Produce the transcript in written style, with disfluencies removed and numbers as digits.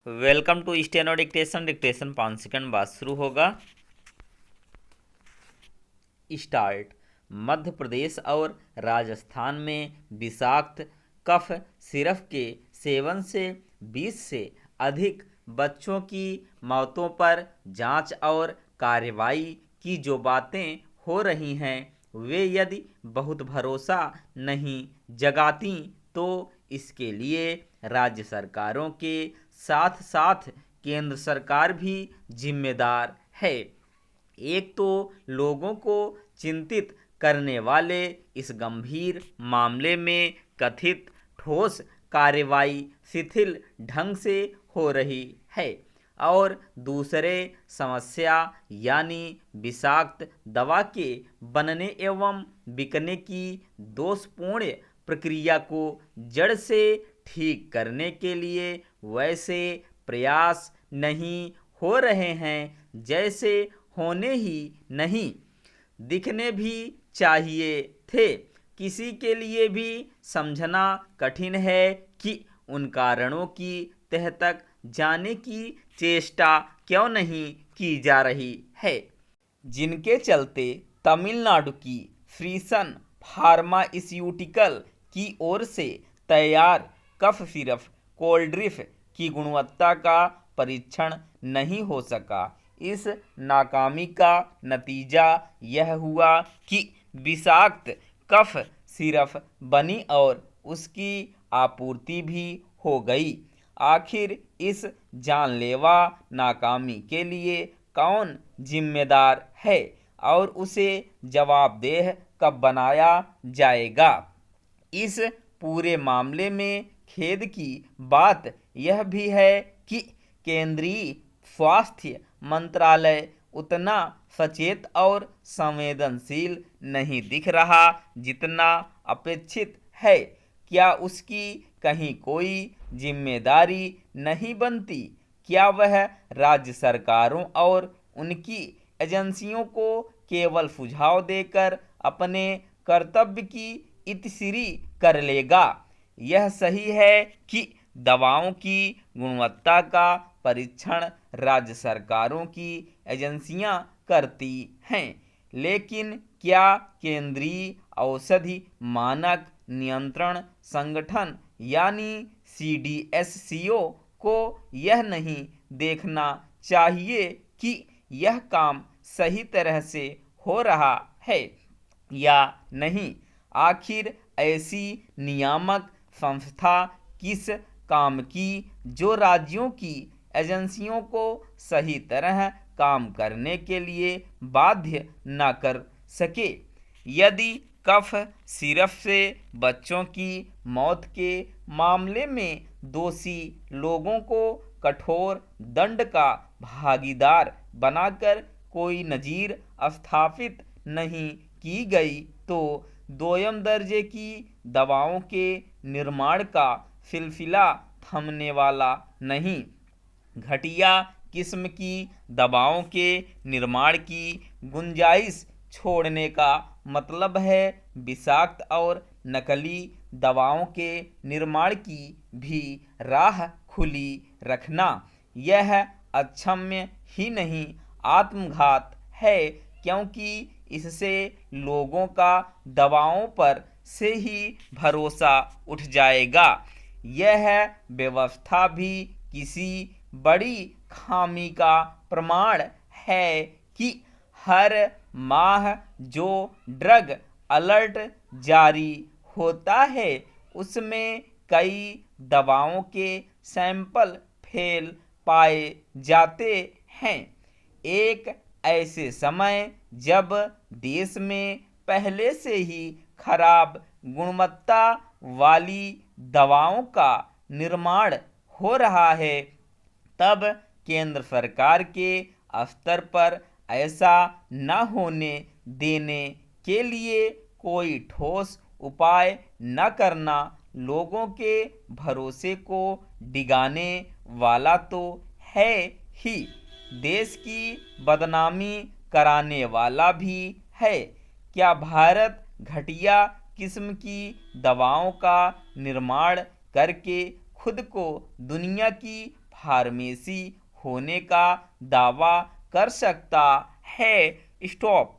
Welcome to steno dictation. Dictation 5 second बाद शुरू होगा। स्टार्ट। मध्य प्रदेश और राजस्थान में विषाक्त कफ सिरप के सेवन से 20 से अधिक बच्चों की मौतों पर जांच और कार्रवाई की जो बातें हो रही हैं वे यदि बहुत भरोसा नहीं जगाती तो इसके लिए राज्य सरकारों के साथ साथ केंद्र सरकार भी जिम्मेदार है। एक तो लोगों को चिंतित करने वाले इस गंभीर मामले में कथित ठोस कार्रवाई शिथिल ढंग से हो रही है और दूसरे समस्या यानी विषाक्त दवा के बनने एवं बिकने की दोषपूर्ण प्रक्रिया को जड़ से ठीक करने के लिए वैसे प्रयास नहीं हो रहे हैं जैसे होने ही नहीं दिखने भी चाहिए थे। किसी के लिए भी समझना कठिन है कि उन कारणों की तह तक जाने की चेष्टा क्यों नहीं की जा रही है जिनके चलते तमिलनाडु की फ्रीसन फार्मास्यूटिकल की ओर से तैयार कफ सिरप कोल्ड्रिफ की गुणवत्ता का परीक्षण नहीं हो सका। इस नाकामी का नतीजा यह हुआ कि विषाक्त कफ सिरप बनी और उसकी आपूर्ति भी हो गई। आखिर इस जानलेवा नाकामी के लिए कौन जिम्मेदार है और उसे जवाबदेह कब बनाया जाएगा? इस पूरे मामले में खेद की बात यह भी है कि केंद्रीय स्वास्थ्य मंत्रालय उतना सचेत और संवेदनशील नहीं दिख रहा जितना अपेक्षित है। क्या उसकी कहीं कोई जिम्मेदारी नहीं बनती? क्या वह राज्य सरकारों और उनकी एजेंसियों को केवल सुझाव देकर अपने कर्तव्य की इतिश्री कर लेगा? यह सही है कि दवाओं की गुणवत्ता का परीक्षण राज्य सरकारों की एजेंसियां करती हैं, लेकिन क्या केंद्रीय औषधि मानक नियंत्रण संगठन यानी CDSCO को यह नहीं देखना चाहिए कि यह काम सही तरह से हो रहा है या नहीं? आखिर ऐसी नियामक संस्था किस काम की जो राज्यों की एजेंसियों को सही तरह काम करने के लिए बाध्य न कर सके? यदि कफ सिरप से बच्चों की मौत के मामले में दोषी लोगों को कठोर दंड का भागीदार बनाकर कोई नजीर स्थापित नहीं की गई तो दोयम दर्जे की दवाओं के निर्माण का सिलसिला थमने वाला नहीं। घटिया किस्म की दवाओं के निर्माण की गुंजाइश छोड़ने का मतलब है विषाक्त और नकली दवाओं के निर्माण की भी राह खुली रखना। यह अक्षम्य ही नहीं आत्मघात है, क्योंकि इससे लोगों का दवाओं पर से ही भरोसा उठ जाएगा। यह व्यवस्था भी किसी बड़ी खामी का प्रमाण है कि हर माह जो ड्रग अलर्ट जारी होता है उसमें कई दवाओं के सैंपल फेल पाए जाते हैं। एक ऐसे समय जब देश में पहले से ही खराब गुणवत्ता वाली दवाओं का निर्माण हो रहा है, तब केंद्र सरकार के स्तर पर ऐसा न होने देने के लिए कोई ठोस उपाय न करना लोगों के भरोसे को डिगाने वाला तो है ही, देश की बदनामी कराने वाला भी है। क्या भारत घटिया किस्म की दवाओं का निर्माण करके खुद को दुनिया की फार्मेसी होने का दावा कर सकता है। स्टॉप।